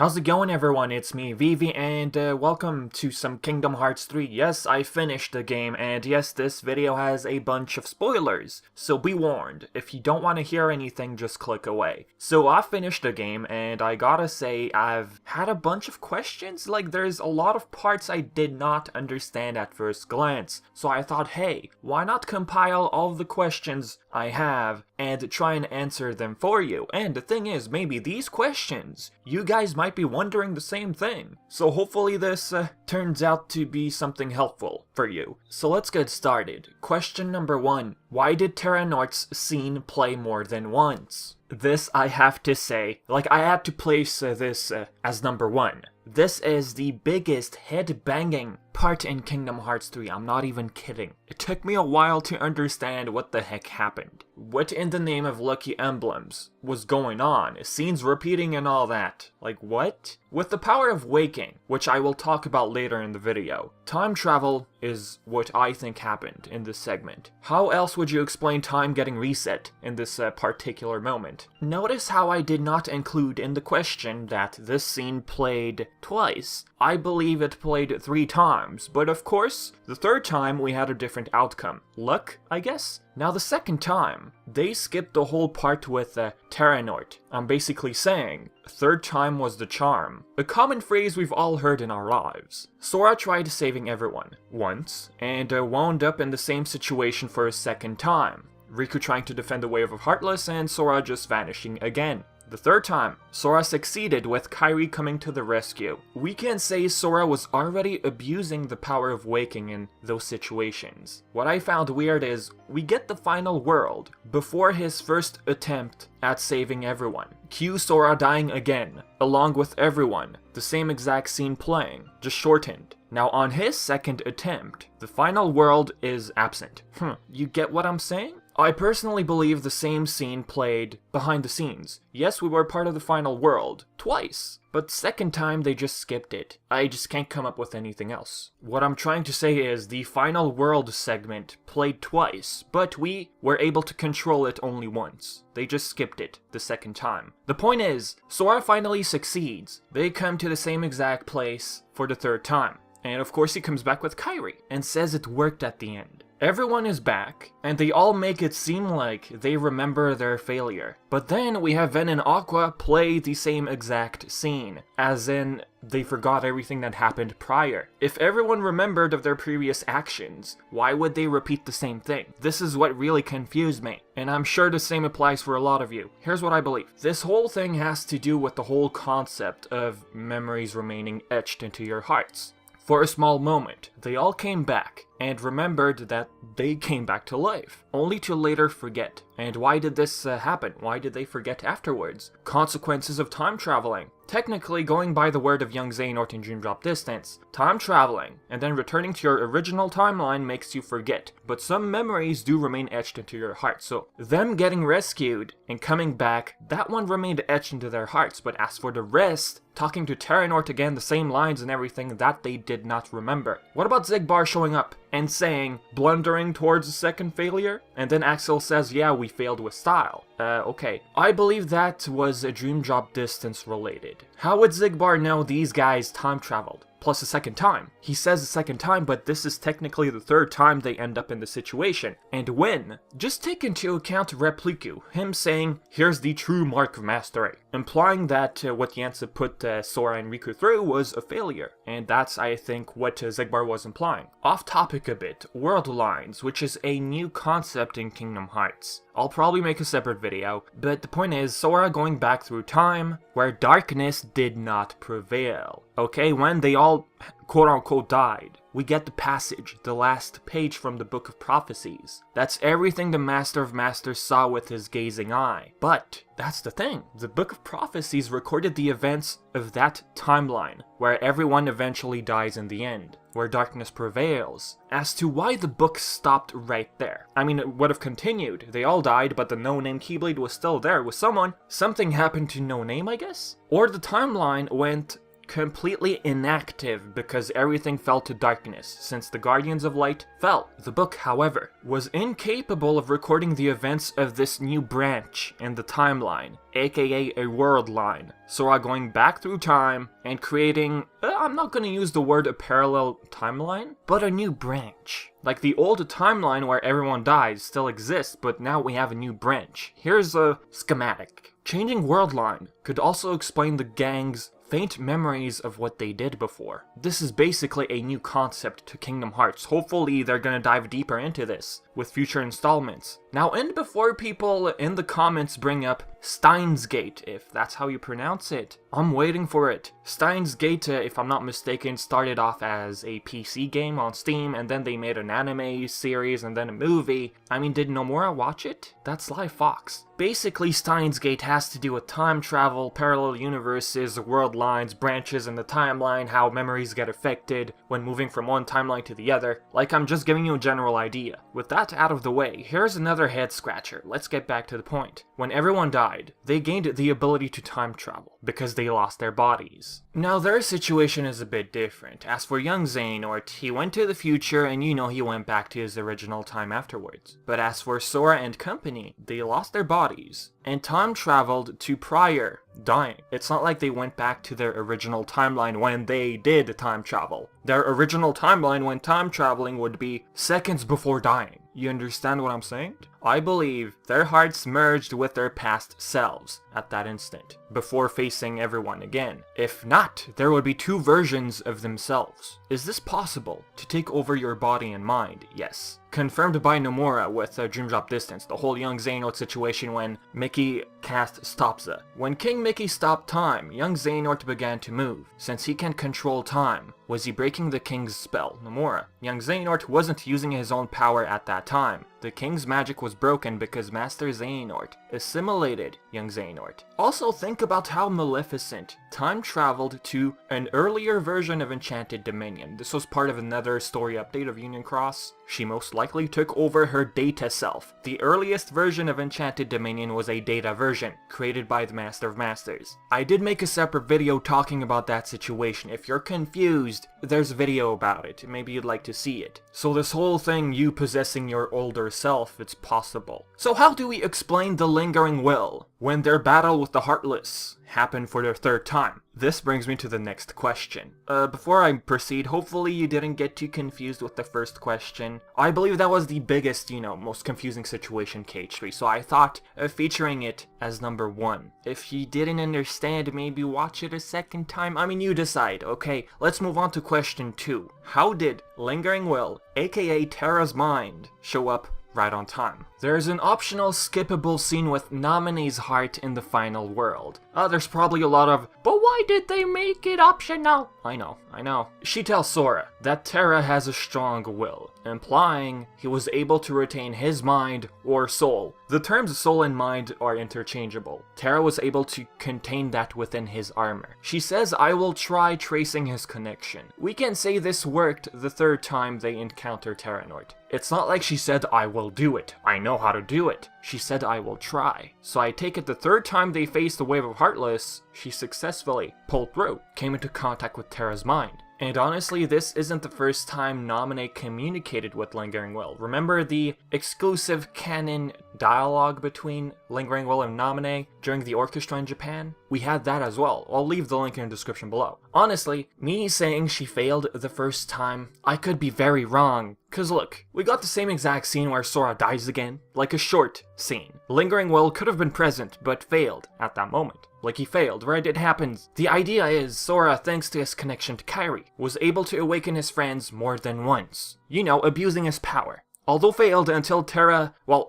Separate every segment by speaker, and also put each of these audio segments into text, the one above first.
Speaker 1: How's it going, everyone? It's me, Vivi, and welcome to some Kingdom Hearts 3. Yes, I finished the game, and yes, this video has a bunch of spoilers, so be warned. If you don't want to hear anything, just click away. So I finished the game, and I gotta say, I've had a bunch of questions. Like, there's a lot of parts I did not understand at first glance, so I thought, hey, why not compile all of the questions I have and try and answer them for you? And the thing is, maybe these questions, you guys might be wondering the same thing. So hopefully this turns out to be something helpful for you. So let's get started. Question number 1. Why did TERRANORT'S scene play more than once? This I have to say, like I had to place this as number 1. This is the biggest head-banging part in Kingdom Hearts 3, I'm not even kidding. It took me a while to understand what the heck happened. What in the name of lucky emblems was going on? Scenes repeating and all that. Like what? With the power of waking, which I will talk about later in the video, time travel is what I think happened in this segment. How else would you explain time getting reset in this particular moment? Notice how I did not include in the question that this scene played twice. I believe it played 3 times, but of course, the 3rd time we had a different outcome. Luck, I guess? Now the 2nd time, they skipped the whole part with TERRANORT. I'm basically saying, 3rd time was the charm. A common phrase we've all heard in our lives. Sora tried saving everyone, once, and wound up in the same situation for a 2nd time. Riku trying to defend the Wave of Heartless and Sora just vanishing again. The 3rd time, Sora succeeded with Kairi coming to the rescue. We can say Sora was already abusing the power of waking in those situations. What I found weird is, we get the final world before his first attempt at saving everyone. Cue Sora dying again, along with everyone, the same exact scene playing, just shortened. Now on his 2nd attempt, the final world is absent. You get what I'm saying? I personally believe the same scene played behind the scenes. Yes, we were part of the final world, twice, but 2nd time they just skipped it. I just can't come up with anything else. What I'm trying to say is the final world segment played twice, but we were able to control it only once. They just skipped it the 2nd time. The point is, Sora finally succeeds. They come to the same exact place for the 3rd time. And of course he comes back with Kairi and says it worked at the end. Everyone is back, and they all make it seem like they remember their failure. But then we have Ven and Aqua play the same exact scene, as in, they forgot everything that happened prior. If everyone remembered of their previous actions, why would they repeat the same thing? This is what really confused me, and I'm sure the same applies for a lot of you. Here's what I believe. This whole thing has to do with the whole concept of memories remaining etched into your hearts. For a small moment, they all came back, and remembered that they came back to life, only to later forget. And why did this happen? Why did they forget afterwards? Consequences of time traveling. Technically, going by the word of young Xehanort in Dream Drop Distance, time traveling and then returning to your original timeline makes you forget, but some memories do remain etched into your heart. So them getting rescued and coming back, that one remained etched into their hearts, but as for the rest, talking to TERRANORT again, the same lines and everything, that they did not remember. What about Xigbar showing up and saying, blundering towards a 2nd failure? And then Axel says, yeah, we failed with style. Okay. I believe that was a Dream Drop Distance related. How would Xigbar know these guys time traveled? Plus a 2nd time. He says a 2nd time, but this is technically the 3rd time they end up in the situation. And when? Just take into account REPLIKU, him saying, here's the true mark of mastery, implying that what Yancey put Sora and Riku through was a failure. And that's, I think, what Xigbar was implying. Off topic a bit, world lines, which is a new concept in Kingdom Hearts. I'll probably make a separate video, but the point is, Sora going back through time, where darkness did not prevail. Okay, when they all quote-unquote died, we get the passage, the last page from the Book of Prophecies. That's everything the Master of Masters saw with his gazing eye. But that's the thing, the Book of Prophecies recorded the events of that timeline, where everyone eventually dies in the end, where darkness prevails. As to why the book stopped right there. I mean, it would have continued. They all died, but the no-name Keyblade was still there with someone. Something happened to no-name, I guess? Or the timeline went completely inactive because everything fell to darkness since the Guardians of Light fell. The book, however, was incapable of recording the events of this new branch in the timeline, aka a world line. Sora going back through time and creating, I'm not gonna use the word a parallel timeline, but a new branch. Like the old timeline where everyone dies still exists, but now we have a new branch. Here's a schematic. Changing world line could also explain the gang's faint memories of what they did before. This is basically a new concept to Kingdom Hearts. Hopefully they're gonna dive deeper into this with future installments. Now, and before people in the comments bring up Steins Gate, if that's how you pronounce it, I'm waiting for it. Steins Gate, if I'm not mistaken, started off as a PC game on Steam, and then they made an anime series and then a movie. I mean, did Nomura watch it? That's Live Fox. Basically, Steins Gate has to do with time travel, parallel universes, world lines, branches in the timeline, how memories get affected when moving from one timeline to the other. Like, I'm just giving you a general idea. With that out of the way, here's another head scratcher. Let's get back to the point. When everyone died, they gained the ability to time travel because they lost their bodies. Now, their situation is a bit different. As for young Xehanort, he went to the future and he went back to his original time afterwards. But as for Sora and company, they lost their bodies and time traveled to prior dying. It's not like they went back to their original timeline when they did time travel. Their original timeline when time traveling would be seconds before dying. You understand what I'm saying? I believe their hearts merged with their past selves at that instant, before facing everyone again. If not, there would be two versions of themselves. Is this possible? To take over your body and mind? Yes. Confirmed by Nomura with Dream Drop Distance, the whole young Xehanort situation when Mickey cast Stopza. When King Mickey stopped time, young Xehanort began to move. Since he can control time, was he breaking the King's spell? Nomura. Young Xehanort wasn't using his own power at that time. The King's magic was broken because Master Xehanort assimilated young Xehanort. Also, think about how Maleficent time traveled to an earlier version of Enchanted Dominion. This was part of another story update of Union Cross. She most likely took over her Data self. The earliest version of Enchanted Dominion was a Data version, created by the Master of Masters. I did make a separate video talking about that situation. If you're confused, there's a video about it. Maybe you'd like to see it. So this whole thing, you possessing your older self, it's possible. So how do we explain the lingering will when their battle with the Heartless happened for their third time? This brings me to the next question. Before I proceed, hopefully you didn't get too confused with the first question. I believe that was the biggest, most confusing situation KH3, so I thought of featuring it as number 1. If you didn't understand, maybe watch it a second time. I mean, you decide. Okay, let's move on to question 2. How did Lingering Will, aka Terra's mind, show up right on time? There's an optional skippable scene with Namine's heart in the final world. There's probably a lot of, but why did they make it optional? I know. She tells Sora that Terra has a strong will, implying he was able to retain his mind or soul. The terms soul and mind are interchangeable. Terra was able to contain that within his armor. She says, I will try tracing his connection. We can say this worked the third time they encounter Terranort. It's not like she said, I will do it. I know how to do it. She said, I will try. So I take it the third time they faced the wave of Heartless, she successfully pulled through, came into contact with Terra's mind. And honestly, this isn't the first time Namine communicated with Lingering Will. Remember the exclusive canon dialogue between Lingering Will and Namine during the Orchestra in Japan? We had that as well. I'll leave the link in the description below. Honestly, me saying she failed the first time, I could be very wrong. Cause look, we got the same exact scene where Sora dies again, like a short scene. Lingering Will could have been present, but failed at that moment. Like he failed, right? It happens. The idea is Sora, thanks to his connection to Kairi, was able to awaken his friends more than once. Abusing his power. Although failed until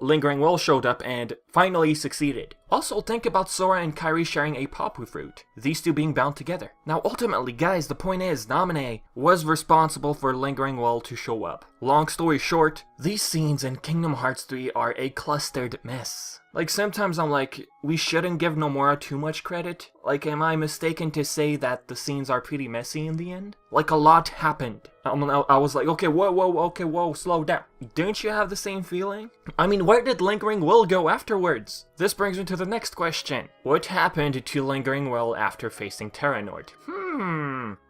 Speaker 1: Lingering Will showed up and finally succeeded. Also, think about Sora and Kairi sharing a Papu fruit, these two being bound together. Now ultimately, guys, the point is, Namine was responsible for Lingering Will to show up. Long story short, these scenes in Kingdom Hearts 3 are a clustered mess. Like, sometimes I'm like, we shouldn't give Nomura too much credit. Like, am I mistaken to say that the scenes are pretty messy in the end? Like, a lot happened. I was like, okay, whoa, slow down. Don't you have the same feeling? I mean, where did Lingering Will go afterwards? This brings me to the next question. What happened to Lingering Will after facing Terranort?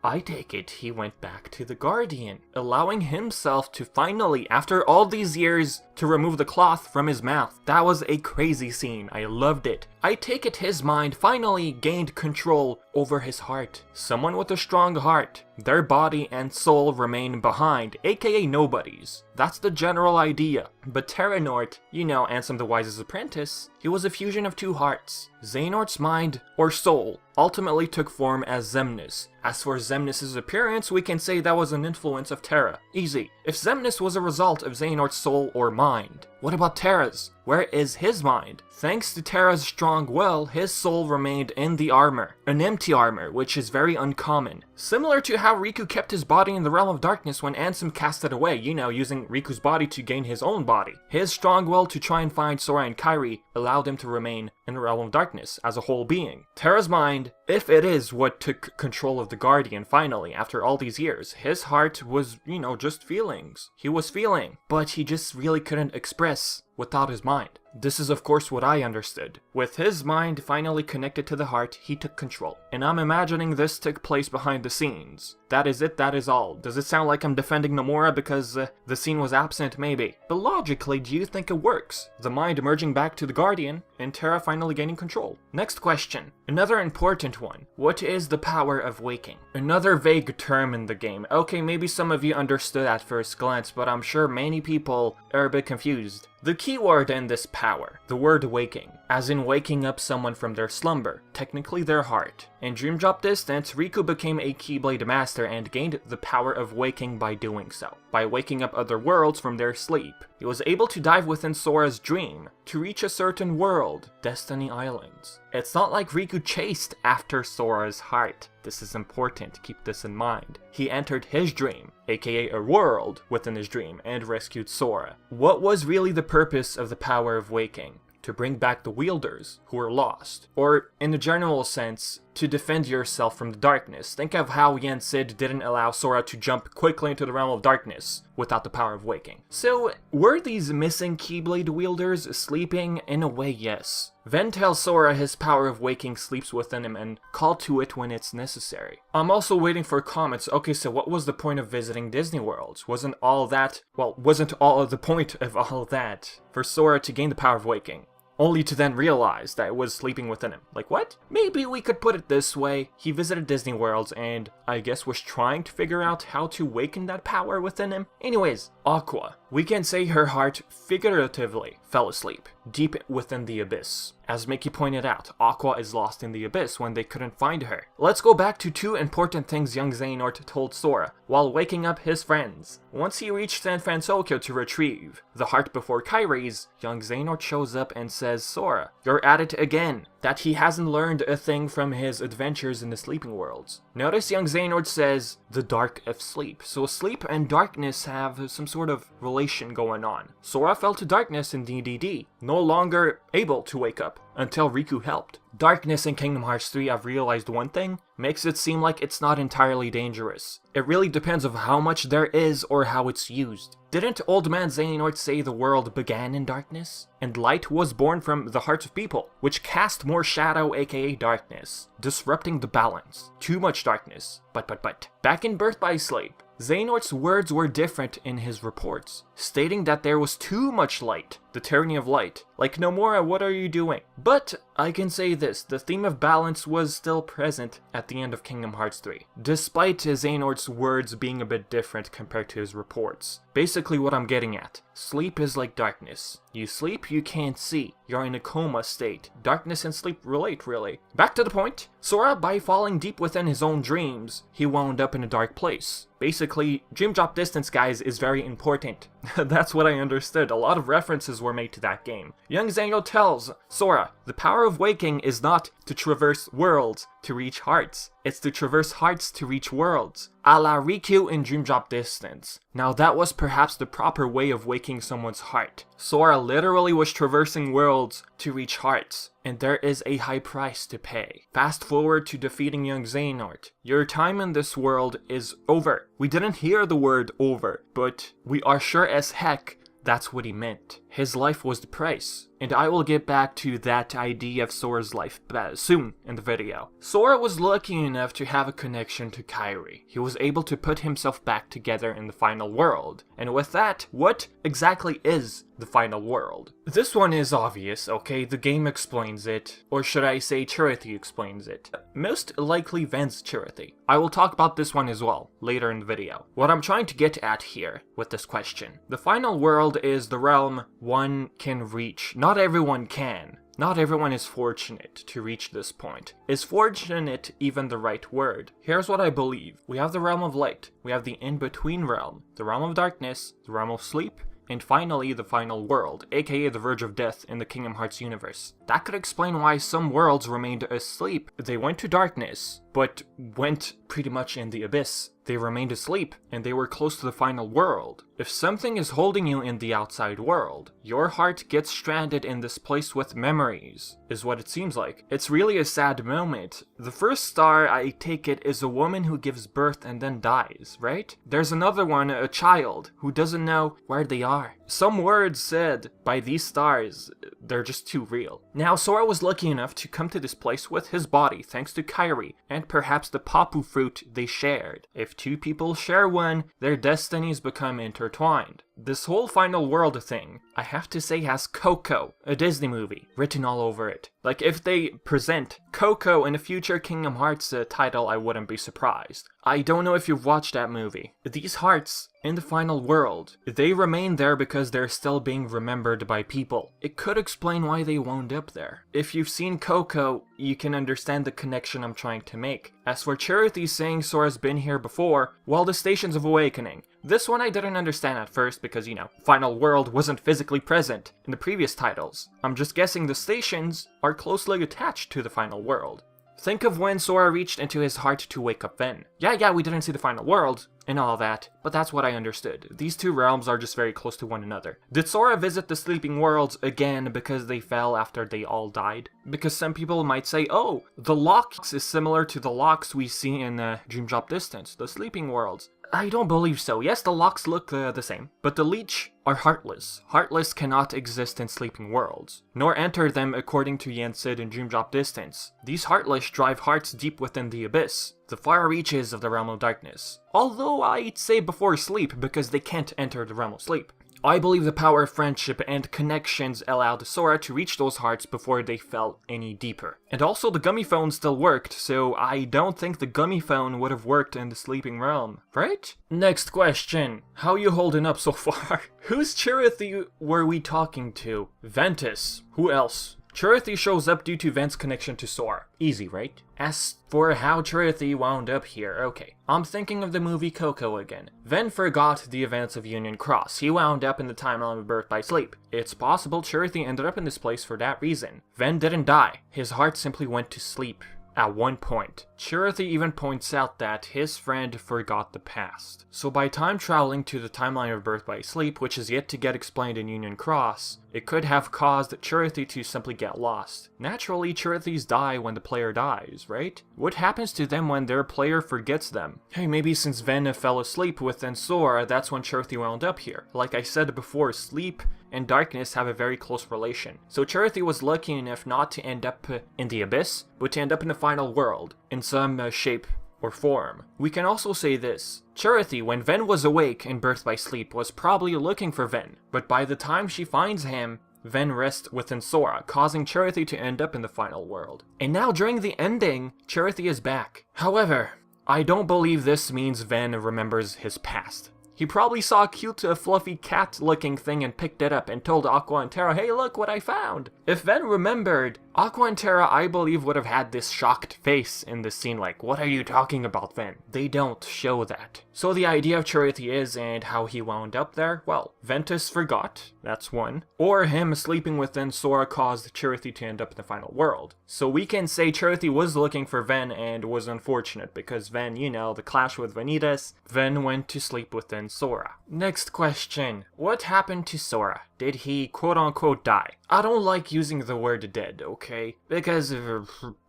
Speaker 1: I take it he went back to the Guardian, allowing himself to finally, after all these years, to remove the cloth from his mouth. That was a crazy scene. I loved it. I take it his mind finally gained control over his heart. Someone with a strong heart, their body and soul remain behind, aka nobodies. That's the general idea. But TERRANORT, you know, Ansem the Wise's apprentice, he was a fusion of two hearts. Xehanort's mind, or soul, ultimately took form as Xemnas. As for Xemnas' appearance, we can say that was an influence of Terra. Easy. If Xemnas was a result of Xehanort's soul or mind, what about Terra's? Where is his mind? Thanks to Terra's strong will, his soul remained in the armor. An empty armor, which is very uncommon. Similar to how Riku kept his body in the realm of darkness when Ansem cast it away, you know, using Riku's body to gain his own body. His strong will to try and find Sora and Kairi allowed him to remain in the realm of darkness as a whole being. Terra's mind, if it is what took control of the Guardian finally after all these years, his heart was, you know, just feelings. He was feeling, but he just really couldn't express without his mind. This is of course what I understood. With his mind finally connected to the heart, he took control. And I'm imagining this took place behind the scenes. That is it, that is all. Does it sound like I'm defending Nomura because the scene was absent? Maybe. But logically, do you think it works? The mind merging back to the Guardian, and Terra finally gaining control. Next question. Another important one. What is the power of waking? Another vague term in the game. Okay, maybe some of you understood at first glance, but I'm sure many people are a bit confused. The key word in this power, the word waking, as in waking up someone from their slumber, technically their heart. In Dream Drop Distance, Riku became a Keyblade master and gained the power of waking by doing so, by waking up other worlds from their sleep. He was able to dive within Sora's dream to reach a certain world, Destiny Islands. It's not like Riku chased after Sora's heart. This is important, keep this in mind. He entered his dream, aka a world within his dream, and rescued Sora. What was really the purpose of the power of waking? To bring back the wielders who were lost, or in a general sense, to defend yourself from the darkness. Think of how Yen Sid didn't allow Sora to jump quickly into the realm of darkness without the power of waking. So, were these missing Keyblade wielders sleeping? In a way, yes. Ven tells Sora his power of waking sleeps within him and call to it when it's necessary. I'm also waiting for comments. Okay, so what was the point of visiting Disney Worlds? Wasn't all the point of all that for Sora to gain the power of waking? Only to then realize that it was sleeping within him. Like what? Maybe we could put it this way. He visited Disney Worlds and I guess was trying to figure out how to waken that power within him. Anyways, Aqua. We can say her heart figuratively fell asleep, deep within the abyss. As Mickey pointed out, Aqua is lost in the abyss when they couldn't find her. Let's go back to two important things young Xehanort told Sora while waking up his friends. Once he reached San Francisco to retrieve the heart before Kairi's, young Xehanort shows up and says, Sora, you're at it again. That he hasn't learned a thing from his adventures in the sleeping worlds. Notice young Xehanort says, the dark of sleep. So sleep and darkness have some sort of relation going on. Sora fell to darkness in DDD, no longer able to wake up until Riku helped. Darkness in Kingdom Hearts 3, I've realized one thing, makes it seem like it's not entirely dangerous. It really depends on how much there is or how it's used. Didn't Old Man Xehanort say the world began in darkness? And light was born from the hearts of people, which cast more shadow aka darkness, disrupting the balance. Too much darkness. But. Back in Birth by Sleep, Xehanort's words were different in his reports, stating that there was too much light, the tyranny of light. Like, Nomura, what are you doing? But I can say this, the theme of balance was still present at the end of Kingdom Hearts 3, despite Xehanort's words being a bit different compared to his reports. Basically what I'm getting at, sleep is like darkness. You sleep, you can't see. You're in a coma state. Darkness and sleep relate, really. Back to the point, Sora, by falling deep within his own dreams, he wound up in a dark place. Basically, Dream Drop Distance, guys, is very important. That's what I understood. A lot of references were made to that game. Young Xehanort tells Sora, the power of waking is not to traverse worlds to reach hearts. It's to traverse hearts to reach worlds. A la Riku in Dream Drop Distance. Now that was perhaps the proper way of waking someone's heart. Sora literally was traversing worlds to reach hearts, and there is a high price to pay. Fast forward to defeating young Xehanort. Your time in this world is over. We didn't hear the word over, but we are sure as heck that's what he meant. His life was the price. and I will get back to that idea of Sora's life soon in the video. Sora was lucky enough to have a connection to Kairi. He was able to put himself back together in the final world. And with that, what exactly is the final world? This one is obvious, okay? The game explains it. Or should I say CHIRITHY explains it. Most likely Ven's CHIRITHY. I will talk about this one as well, later in the video. What I'm trying to get at here with this question. The final world is the realm one can reach. Not everyone can. Not everyone is fortunate to reach this point. Is fortunate even the right word? Here's what I believe. We have the realm of light. We have the in-between realm. The realm of darkness. The realm of sleep. And finally, the final world, aka the verge of death in the Kingdom Hearts universe. That could explain why some worlds remained asleep. They went to darkness, but went pretty much in the abyss. They remained asleep, and they were close to the final world. If something is holding you in the outside world, your heart gets stranded in this place with memories, is what it seems like. It's really a sad moment. The first star, I take it, is a woman who gives birth and then dies, right? There's another one, a child, who doesn't know where they are. Some words said by these stars, they're just too real. Now, Sora was lucky enough to come to this place with his body thanks to Kairi, and perhaps the Papu fruit they shared. If two people share one, their destinies become intertwined. This whole final world thing, I have to say, has Coco, a Disney movie, written all over it. Like, if they present Coco in a future Kingdom Hearts title, I wouldn't be surprised. I don't know if you've watched that movie. These hearts in the final world, they remain there because they're still being remembered by people. It could explain why they wound up there. If you've seen Coco, you can understand the connection I'm trying to make. As for CHIRITHY saying Sora's been here before, well, the Stations of Awakening. This one I didn't understand at first because, you know, Final World wasn't physically present in the previous titles. I'm just guessing the stations are closely attached to the Final World. Think of when Sora reached into his heart to wake up Ven. Yeah, we didn't see the final world and all that, but that's what I understood. These two realms are just very close to one another. Did Sora visit the sleeping worlds again because they fell after they all died? Because some people might say, oh, the LOX is similar to the LOX we see in Dream Drop Distance, the sleeping worlds. I don't believe so. Yes, the LOX look the same, but the Leech are heartless. Heartless cannot exist in sleeping worlds, nor enter them according to Yen-Sid in Dream Drop Distance. These heartless drive hearts deep within the abyss, the far reaches of the realm of darkness. Although I'd say before sleep, because they can't enter the realm of sleep. I believe the power of friendship and connections allowed Sora to reach those hearts before they fell any deeper. And also the gummy phone still worked, so I don't think the gummy phone would have worked in the sleeping realm, right? Next question. How you holding up so far? Whose CHIRITHY were we talking to? Ventus. Who else? CHIRITHY shows up due to Ven's connection to Sora. Easy, right? As for how CHIRITHY wound up here, okay. I'm thinking of the movie Coco again. Ven forgot the events of Union Cross. He wound up in the timeline of Birth by Sleep. It's possible CHIRITHY ended up in this place for that reason. Ven didn't die. His heart simply went to sleep. At one point, CHIRITHY even points out that his friend forgot the past. So by time traveling to the timeline of Birth by Sleep, which is yet to get explained in Union Cross, it could have caused CHIRITHY to simply get lost. Naturally, CHIRITHYs die when the player dies, right? What happens to them when their player forgets them? Hey, maybe since Ven fell asleep within Sora, that's when CHIRITHY wound up here. Like I said before, sleep and darkness have a very close relation. So CHIRITHY was lucky enough not to end up in the abyss, but to end up in the final world, in some shape or form. We can also say this. CHIRITHY, when Ven was awake in Birth by Sleep, was probably looking for Ven, but by the time she finds him, Ven rests within Sora, causing CHIRITHY to end up in the final world. And now during the ending, CHIRITHY is back. However, I don't believe this means Ven remembers his past. He probably saw a cute, fluffy cat-looking thing and picked it up and told Aqua and Terra, hey, look what I found! If Ven remembered, Aqua and Terra, I believe, would have had this shocked face in this scene like, what are you talking about, Ven? They don't show that. So the idea of CHIRITHY is, and how he wound up there, well, Ventus forgot, that's one. Or him sleeping within Sora caused CHIRITHY to end up in the final world. So we can say CHIRITHY was looking for Ven and was unfortunate because Ven, you know, the clash with Vanitas, Ven went to sleep within Sora. Next question. What happened to Sora? Did he quote-unquote die? I don't like using the word dead, okay? Because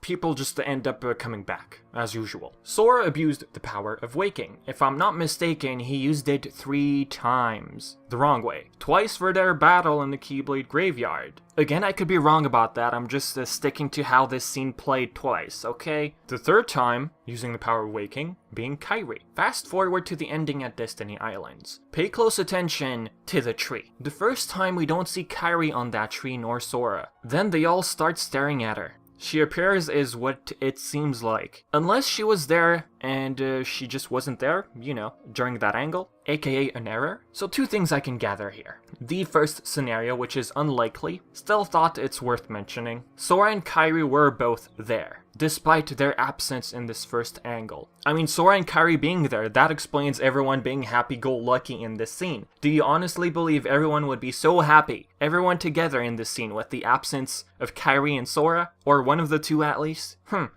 Speaker 1: people just end up coming back, as usual. Sora abused the power of waking. If I'm not mistaken, he used it 3 times. The wrong way. Twice for their battle in the Keyblade graveyard. Again, I could be wrong about that, I'm just sticking to how this scene played twice, okay? The 3rd time, using the power of waking, being Kairi. Fast forward to the ending at Destiny Islands. Pay close attention to the tree. The first time we don't see Kairi on that tree nor Sora. Then they all start staring at her. She appears is what it seems like. Unless she was there and she just wasn't there, you know, during that angle, aka an error. So 2 things I can gather here. The first scenario, which is unlikely, still thought it's worth mentioning. Sora and Kairi were both there, despite their absence in this first angle. I mean, Sora and Kairi being there, that explains everyone being happy-go-lucky in this scene. Do you honestly believe everyone would be so happy, everyone together in this scene with the absence of Kairi and Sora? Or one of the 2 at least?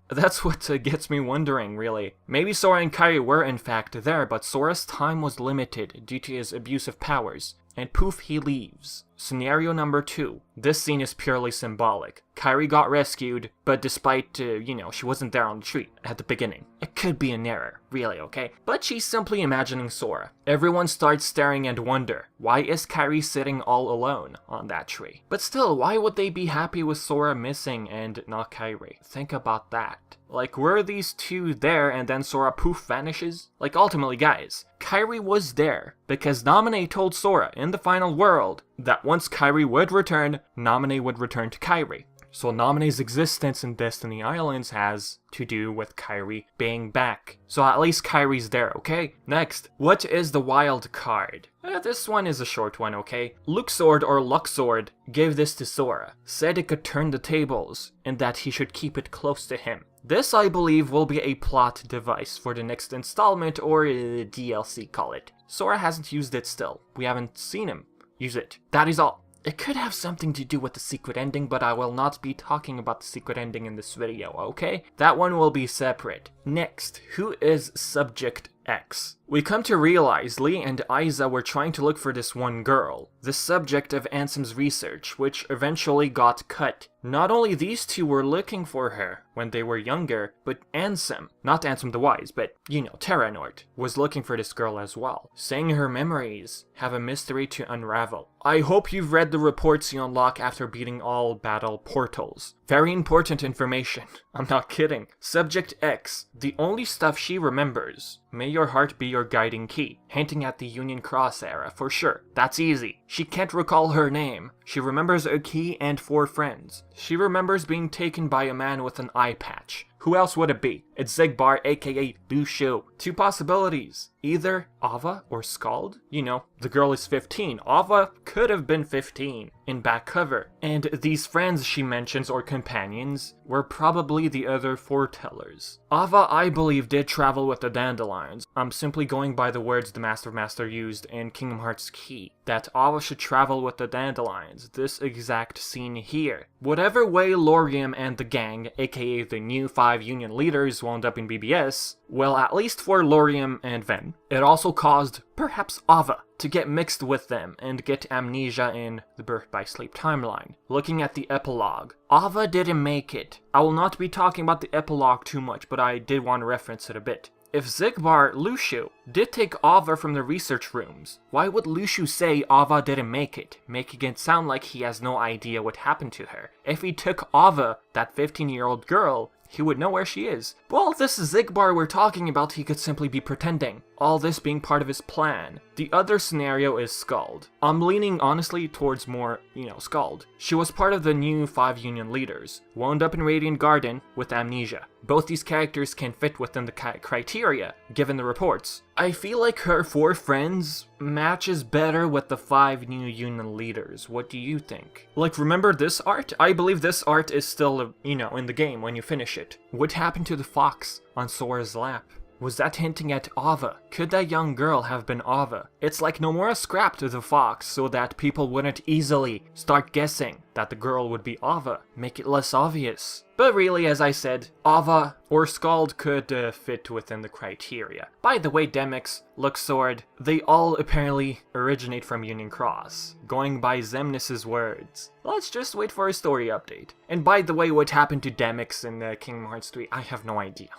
Speaker 1: That's what gets me wondering, really. Maybe Sora and Kairi were in fact there, but Sora's time was limited due to his abusive powers. And poof, he leaves. Scenario number 2. This scene is purely symbolic. Kairi got rescued, but despite, you know, she wasn't there on the tree at the beginning. It could be an error, really, okay? But she's simply imagining Sora. Everyone starts staring and wonder, why is Kairi sitting all alone on that tree? But still, why would they be happy with Sora missing and not Kairi? Think about that. Like, were these 2 there and then Sora poof vanishes? Like, ultimately, guys, Kairi was there because Namine told Sora in the final world that once Kairi would return, Namine would return to Kairi. So Namine's existence in Destiny Islands has to do with Kairi being back. So at least Kairi's there, okay? Next, what is the wild card? This one is a short one, okay? Luxord or Luxord gave this to Sora, said it could turn the tables, and that he should keep it close to him. This, I believe, will be a plot device for the next installment, or DLC, call it. Sora hasn't used it still. We haven't seen him use it. That is all. It could have something to do with the secret ending, but I will not be talking about the secret ending in this video, okay? That one will be separate. Next, who is Subject X? We come to realize Lee and Aiza were trying to look for this one girl, the subject of Ansem's research, which eventually got cut. Not only these 2 were looking for her when they were younger, but Ansem, not Ansem the Wise, but, you know, TERRANORT, was looking for this girl as well, saying her memories have a mystery to unravel. I hope you've read the reports you unlock after beating all battle portals. Very important information. I'm not kidding. Subject X, the only stuff she remembers, may your heart be your guiding key, hinting at the Union Cross era, for sure. That's easy. She can't recall her name. She remembers a key and 4 friends. She remembers being taken by a man with an eye patch. Who else would it be? It's Xigbar, aka Lucio. 2 possibilities. Either Ava or Scald. You know, the girl is 15. Ava could have been 15 in back cover. And these friends she mentions, or companions, were probably the other foretellers. Ava, I believe, did travel with the Dandelions. I'm simply going by the words the Master used in Kingdom Hearts Key, that Ava should travel with the Dandelions, this exact scene here. Whatever way Lauriam and the gang, aka the new 5 Union leaders, wound up in BBS, well, at least for Lauriam and Ven, it also caused, perhaps, Ava to get mixed with them and get amnesia in the Birth by Sleep timeline. Looking at the epilogue, Ava didn't make it. I will not be talking about the epilogue too much, but I did want to reference it a bit. If Xigbar, Lucio, did take Ava from the research rooms, why would Lucio say Ava didn't make it, making it sound like he has no idea what happened to her? If he took Ava, that 15-year-old girl, he would know where she is. Well, this Xigbar we're talking about, he could simply be pretending. All this being part of his plan. The other scenario is Scald. I'm leaning honestly towards more, Scald. She was part of the new 5 Union leaders, wound up in Radiant Garden with amnesia. Both these characters can fit within the criteria, given the reports. I feel like her 4 friends matches better with the 5 new Union leaders. What do you think? Like, remember this art? I believe this art is still, in the game when you finish it. What happened to the fox on Sora's lap? Was that hinting at Ava? Could that young girl have been Ava? It's like Nomura scrapped the fox so that people wouldn't easily start guessing. that the girl would be Ava. Make it less obvious. But really, as I said, Ava or Scald could fit within the criteria. By the way, Demyx, Luxord, they all apparently originate from Union Cross, going by Xemnas' words. Let's just wait for a story update. And by the way, what happened to Demyx in Kingdom Hearts 3, I have no idea.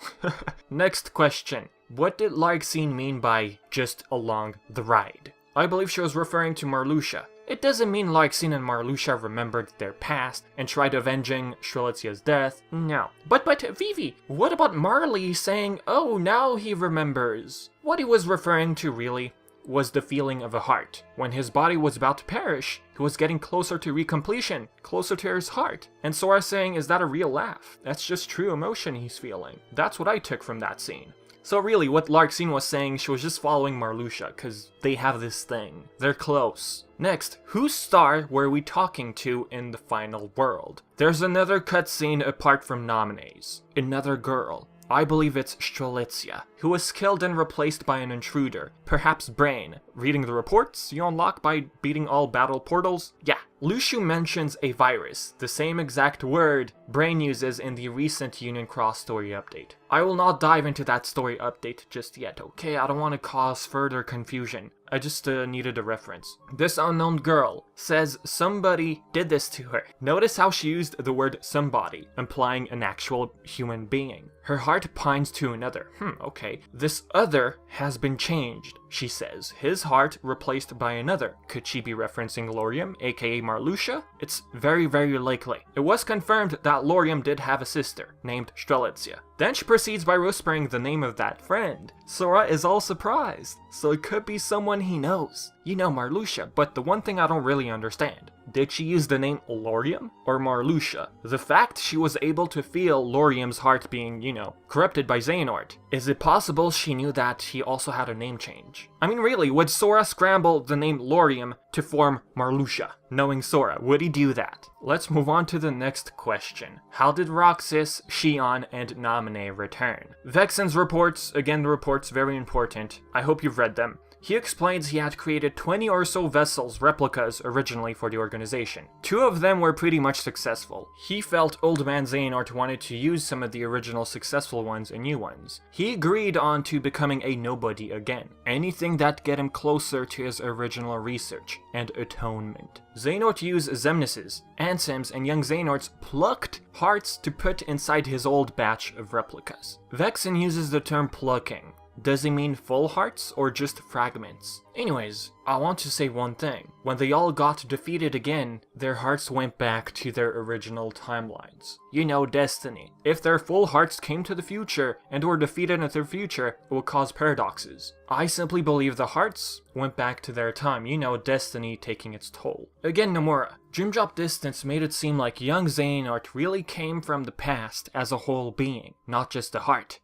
Speaker 1: Next question. What did LARXENE mean by just along the ride? I believe she was referring to Marluxia. It doesn't mean LARXENE and Marluxia remembered their past and tried avenging Strelitzia's death, no. But Vivi, what about Marley saying, oh, now he remembers? What he was referring to really was the feeling of a heart. When his body was about to perish, he was getting closer to recompletion, closer to his heart. And Sora saying, is that a real laugh? That's just true emotion he's feeling. That's what I took from that scene. So really, what LARXENE was saying, she was just following Marluxia, cause they have this thing. They're close. Next, whose star were we talking to in the final world? There's another cutscene apart from NAMINE'S. Another girl. I believe it's Strelitzia, who was killed and replaced by an intruder, perhaps Brain. Reading the reports, you unlock by beating all battle portals? Yeah. Luxu mentions a virus, the same exact word Brain uses in the recent Union Cross story update. I will not dive into that story update just yet, okay? I don't want to cause further confusion. I just needed a reference. This unknown girl says somebody did this to her. Notice how she used the word somebody, implying an actual human being. Her heart pines to another. Okay. This other has been changed, she says. His heart replaced by another. Could she be referencing Lauriam, aka Marluxia? It's very, very likely. It was confirmed that Lauriam did have a sister, named Strelitzia. Then she proceeds by whispering the name of that friend. Sora is all surprised, so it could be someone he knows. You know, Marluxia, but the one thing I don't really understand. Did she use the name Lauriam or Marluxia? The fact she was able to feel Lauriam's heart being, you know, corrupted by Xehanort. Is it possible she knew that he also had a name change? I mean really, would Sora scramble the name Lauriam to form Marluxia? Knowing Sora, would he do that? Let's move on to the next question. How did Roxas, XION, and Namine return? Vexen's reports, again the reports very important. I hope you've read them. He explains he had created 20 or so vessels, replicas, originally for the organization. 2 of them were pretty much successful. He felt Old Man Xehanort wanted to use some of the original successful ones and new ones. He agreed on to becoming a nobody again. Anything that get him closer to his original research and atonement. Xehanort used Xemnas', Ansem's, and young Xehanort's plucked hearts to put inside his old batch of replicas. Vexen uses the term plucking. Does he mean full hearts or just fragments? Anyways, I want to say one thing. When they all got defeated again, their hearts went back to their original timelines. You know, destiny. If their full hearts came to the future and were defeated in their future, it would cause paradoxes. I simply believe the hearts went back to their time, you know, destiny taking its toll. Again, Nomura. Dream Drop Distance made it seem like young Xehanort really came from the past as a whole being, not just a heart.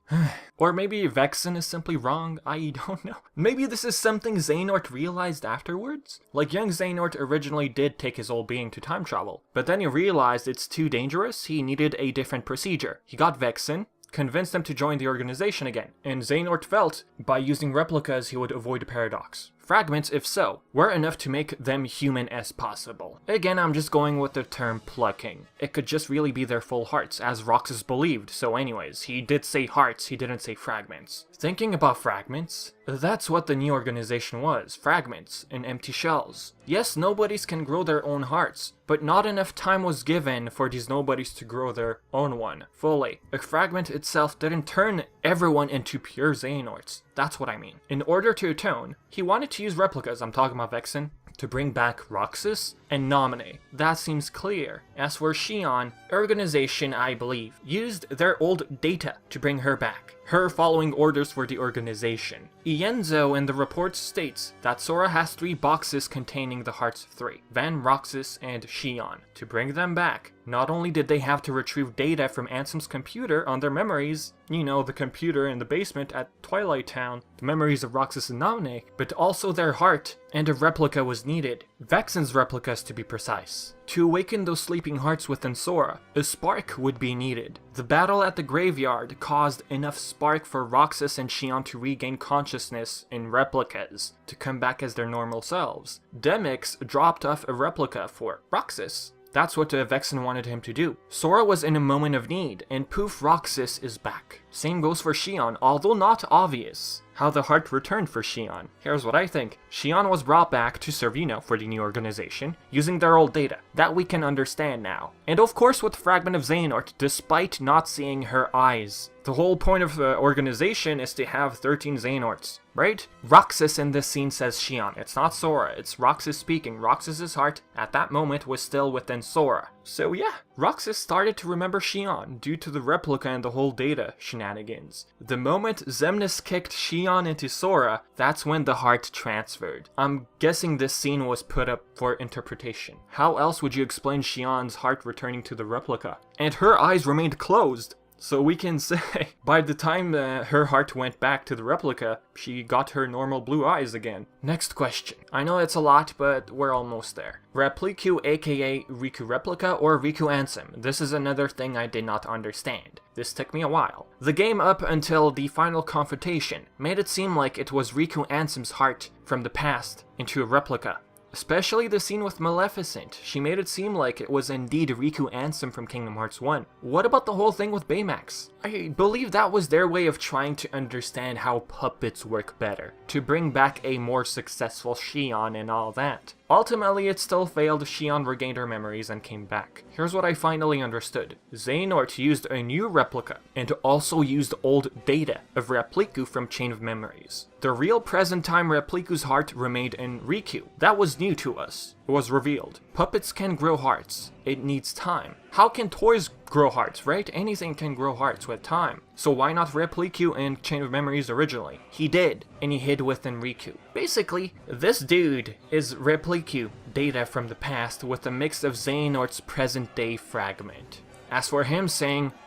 Speaker 1: Or maybe Vexen is simply wrong, I don't know. Maybe this is something Xehanort realized afterwards? Like young Xehanort originally did take his old being to time travel, but then he realized it's too dangerous, he needed a different procedure. He got Vexen, convinced them to join the organization again, and Xehanort felt by using replicas he would avoid a paradox. Fragments, if so, were enough to make them human as possible. Again, I'm just going with the term plucking. It could just really be their full hearts, as Roxas believed, so anyways, he did say hearts, he didn't say fragments. Thinking about fragments, that's what the new organization was, fragments, and empty shells. Yes, nobodies can grow their own hearts, but not enough time was given for these nobodies to grow their own one, fully. A fragment itself didn't turn everyone into pure Xehanorts. That's what I mean. In order to atone, he wanted to use replicas, I'm talking about Vexen, to bring back Roxas and Namine. That seems clear. As for XION, organization, I believe, used their old data to bring her back. Her following orders for the organization. Ienzo in the report states that Sora has 3 boxes containing the hearts of 3, Van, Roxas, and XION. To bring them back, not only did they have to retrieve data from Ansem's computer on their memories, you know, the computer in the basement at Twilight Town, the memories of Roxas and Namine, but also their heart, and a replica was needed. Vexen's replicas to be precise. To awaken those sleeping hearts within Sora, a spark would be needed. The battle at the graveyard caused enough spark for Roxas and XION to regain consciousness in replicas, to come back as their normal selves. Demyx dropped off a replica for Roxas, That's what Vexen wanted him to do. Sora was in a moment of need, and poof, ROXAS is back. Same goes for XION, although not obvious how the heart returned for XION. Here's what I think. XION was brought back to serve, for the new organization, using their old data. That we can understand now. And of course with Fragment of Xehanort, despite not seeing her eyes. The whole point of the organization is to have 13 Xehanorts, right? ROXAS in this scene says XION. It's not Sora, it's ROXAS speaking. ROXAS' heart, at that moment, was still within Sora. So yeah, ROXAS started to remember XION due to the replica and the whole data shenanigans. The moment Xemnas kicked XION into Sora, that's when the heart transferred. I'm guessing this scene was put up for interpretation. How else would you explain XION's heart returning to the replica? And her eyes remained closed. So we can say, by the time her heart went back to the replica, she got her normal blue eyes again. Next question. I know it's a lot, but we're almost there. REPLIKU, aka Riku Replica or RIKU-ANSEM. This is another thing I did not understand. This took me a while. The game up until the final confrontation made it seem like it was RIKU-ANSEM's heart from the past into a replica. Especially the scene with Maleficent. She made it seem like it was indeed RIKU-ANSEM from Kingdom Hearts 1. What about the whole thing with Baymax? I believe that was their way of trying to understand how puppets work better, to bring back a more successful XION and all that. Ultimately, it still failed. XION regained her memories and came back. Here's what I finally understood. Xehanort used a new replica, and also used old data of REPLIKU from Chain of Memories. The real present-time REPLIKU's heart remained in Riku. That was new to us. It was revealed. Puppets can grow hearts. It needs time. How can toys grow hearts, right? Anything can grow hearts with time. So why not REPLIKU in Chain of Memories originally? He did, and he hid within Riku. Basically, this dude is REPLIKU, data from the past with a mix of Xehanort's present-day fragment. As for him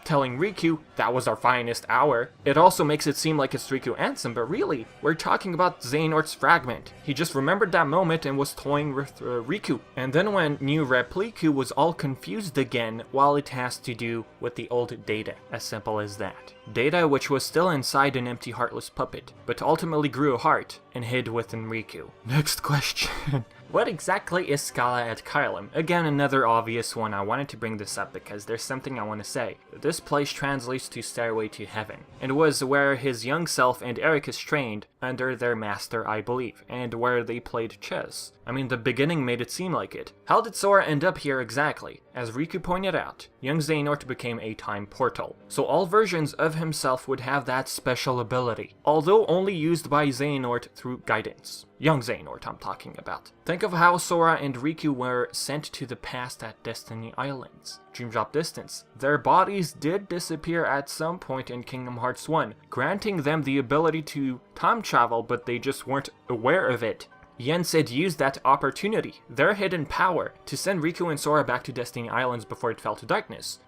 Speaker 1: telling Riku, that was our finest hour, it also makes it seem like it's RIKU-ANSEM, but really, we're talking about Xehanort's fragment. He just remembered that moment and was toying with Riku. And then when new REPLIKU was all confused again, while it has to do with the old data. As simple as that. Data which was still inside an empty heartless puppet, but ultimately grew a heart and hid within Riku. Next question. What exactly is SCALA at KEYLUM? Again, another obvious one. I wanted to bring this up because there's something I want to say. This place translates to Stairway to Heaven, and was where his young self and Ericus trained under their master, I believe, and where they played chess. I mean, the beginning made it seem like it. How did Sora end up here exactly? As Riku pointed out, young Xehanort became a time portal, so all versions of himself would have that special ability, although only used by Xehanort through guidance. Young Xehanort I'm talking about. Think of how Sora and Riku were sent to the past at Destiny Islands. Dream Drop Distance. Their bodies did disappear at some point in Kingdom Hearts 1, granting them the ability to time travel, but they just weren't aware of it. Yen said used that opportunity, their hidden power, to send Riku and Sora back to Destiny Islands before it fell to darkness,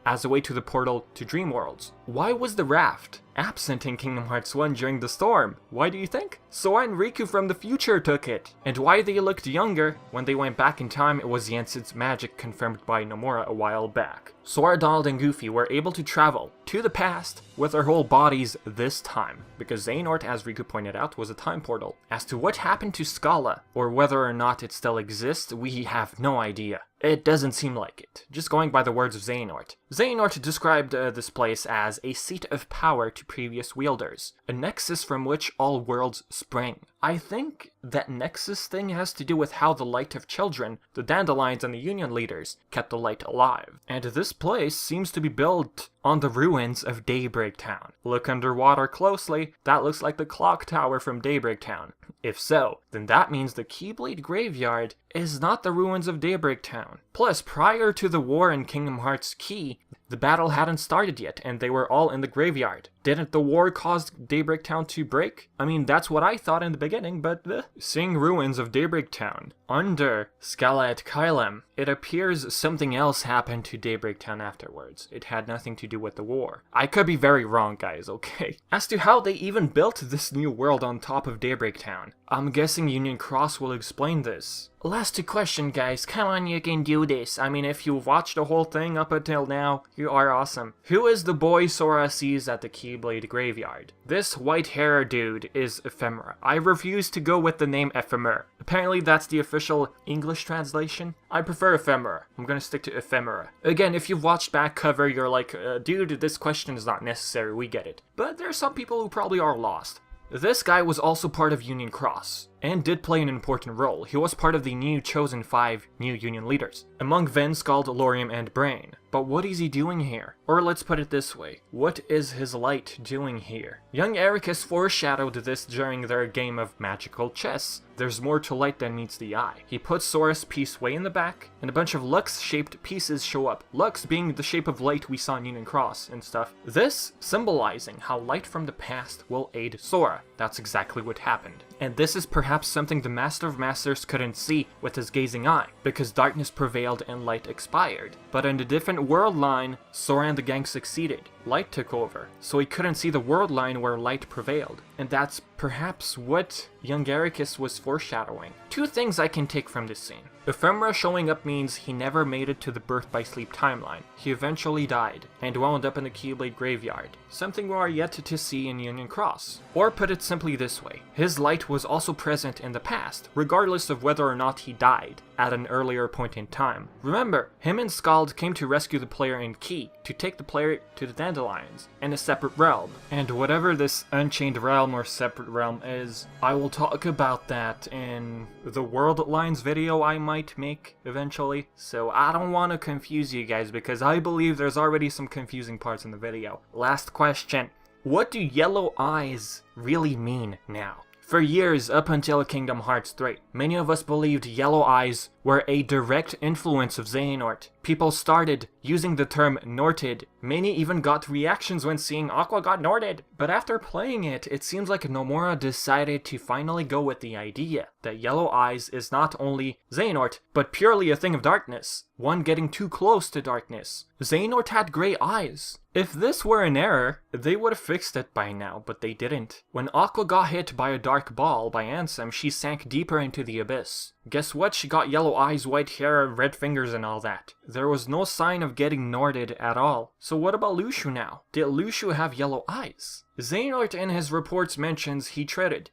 Speaker 1: as a way to the portal to Dream Worlds. Why was the raft absent in Kingdom Hearts 1 during the storm? Why do you think? Sora and Riku from the future took it. And why they looked younger when they went back in time, it was Yensid's magic confirmed by Nomura a while back. Sora, Donald, and Goofy were able to travel to the past with their whole bodies this time, because Xehanort, as Riku pointed out, was a time portal. As to what happened to SCALA, or whether or not it still exists, we have no idea. It doesn't seem like it, just going by the words of Xehanort. Xehanort described this place as a seat of power to previous wielders, a nexus from which all worlds spring. I think that nexus thing has to do with how the light of children, the Dandelions and the Union leaders, kept the light alive. And this place seems to be built on the ruins of Daybreak Town. Look underwater closely, that looks like the clock tower from Daybreak Town. If so, then that means the Keyblade graveyard is not the ruins of Daybreak Town. Plus, prior to the war in Kingdom Hearts Key, the battle hadn't started yet, and they were all in the graveyard. Didn't the war cause Daybreak Town to break? I mean, that's what I thought in the beginning, but seeing ruins of Daybreak Town under SCALA at KEYLUM, it appears something else happened to Daybreak Town afterwards. It had nothing to do with the war. I could be very wrong, guys, okay? As to how they even built this new world on top of Daybreak Town, I'm guessing Union Cross will explain this. Last question, guys. Come on, you can do this. I mean, if you've watched the whole thing up until now, you are awesome. Who is the boy Sora sees at the Keyblade graveyard? This white hair dude is Ephemera. I refuse to go with the name Ephemer. Apparently that's the official English translation. I prefer Ephemera. I'm gonna stick to Ephemera. Again, if you've watched back cover, you're like, dude, this question is not necessary, we get it. But there are some people who probably are lost. This guy was also part of Union Cross, and did play an important role. He was part of the new chosen 5 new Union leaders, among Vince, called Lorium, and Brain. But what is he doing here? Or let's put it this way, what is his light doing here? Young Ericus foreshadowed this during their game of magical chess. There's more to light than meets the eye. He puts Sora's piece way in the back, and a bunch of Lux-shaped pieces show up. Lux being the shape of light we saw in Union Cross and stuff. This symbolizing how light from the past will aid Sora. That's exactly what happened. And this is perhaps something the Master of Masters couldn't see with his gazing eye, because darkness prevailed and light expired. But in a different world line, Sora and the gang succeeded. Light took over, so he couldn't see the world line where light prevailed. And that's perhaps what young Ericus was foreshadowing. 2 things I can take from this scene. Ephemera showing up means he never made it to the birth by sleep timeline. He eventually died, and wound up in the Keyblade graveyard, something we are yet to see in Union Cross. Or put it simply this way, his light was also present in the past, regardless of whether or not he died at an earlier point in time. Remember, him and Scald came to rescue the player in Key, to take the player to the Dandelions, in a separate realm. And whatever this Unchained Realm or separate realm is, I will talk about that in the World Lines video I might make eventually. So I don't want to confuse you guys, because I believe there's already some confusing parts in the video. Last question. What do yellow eyes really mean now? For years, up until Kingdom Hearts 3, many of us believed yellow eyes were a direct influence of Xehanort. People started using the term Norted. Many even got reactions when seeing Aqua got Norted. But after playing it, it seems like Nomura decided to finally go with the idea that yellow eyes is not only Xehanort, but purely a thing of darkness. One getting too close to darkness. Xehanort had gray eyes. If this were an error, they would have fixed it by now, but they didn't. When Aqua got hit by a dark ball by Ansem, she sank deeper into the abyss. Guess what? She got yellow eyes, white hair, red fingers, and all that. There was no sign of getting Norted at all. So what about Luxu now? Did Luxu have yellow eyes? Xehanort in his reports mentions he treaded,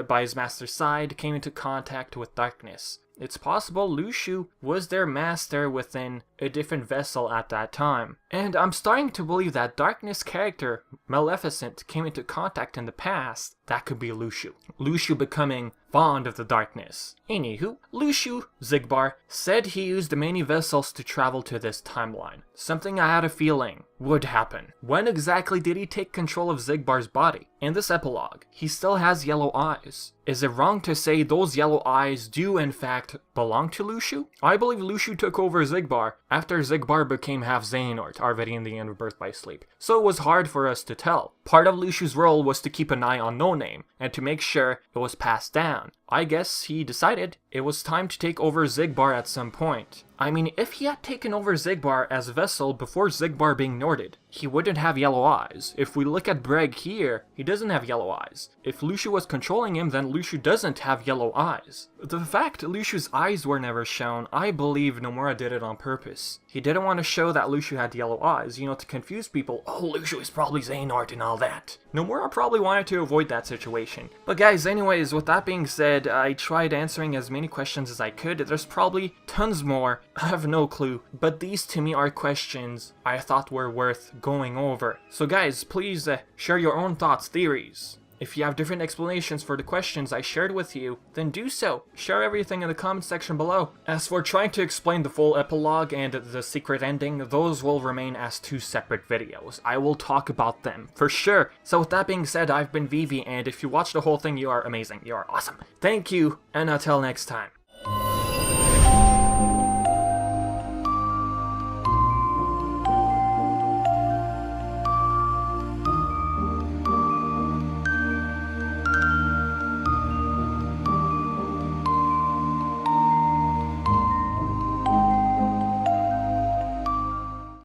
Speaker 1: by his master's side, came into contact with darkness. It's possible Luxu was their master within a different vessel at that time. And I'm starting to believe that Darkness character, Maleficent, came into contact in the past. That could be Luxu. Luxu becoming fond of the darkness. Anywho, Luxu, Xigbar, said he used many vessels to travel to this timeline. Something I had a feeling would happen. When exactly did he take control of Xigbar's body? In this epilogue, he still has yellow eyes. Is it wrong to say those yellow eyes do in fact belong to Luxu? I believe Luxu took over Xigbar after Xigbar became half Xehanort, already in the end of Birth by Sleep. So it was hard for us to tell. Part of Luxu's role was to keep an eye on No Name, and to make sure it was passed down. I guess he decided it was time to take over Xigbar at some point. I mean, if he had taken over Xigbar as a vessel before Xigbar being Norted, he wouldn't have yellow eyes. If we look at Breg here, he doesn't have yellow eyes. If Luxu was controlling him, then Luxu doesn't have yellow eyes. The fact Luxu's eyes were never shown, I believe Nomura did it on purpose. He didn't want to show that Luxu had yellow eyes, you know, to confuse people. Oh, Luxu is probably Xehanort and all that. Nomura probably wanted to avoid that situation. But guys, anyways, with that being said, I tried answering as many questions as I could. There's probably tons more. I have no clue. But these to me are questions I thought were worth going over. So guys, please share your own thoughts, theories. If you have different explanations for the questions I shared with you, then do so. Share everything in the comment section below. As for trying to explain the full epilogue and the secret ending, those will remain as 2 separate videos. I will talk about them, for sure. So with that being said, I've been Vivi, and if you watched the whole thing, you are amazing. You are awesome. Thank you, and until next time.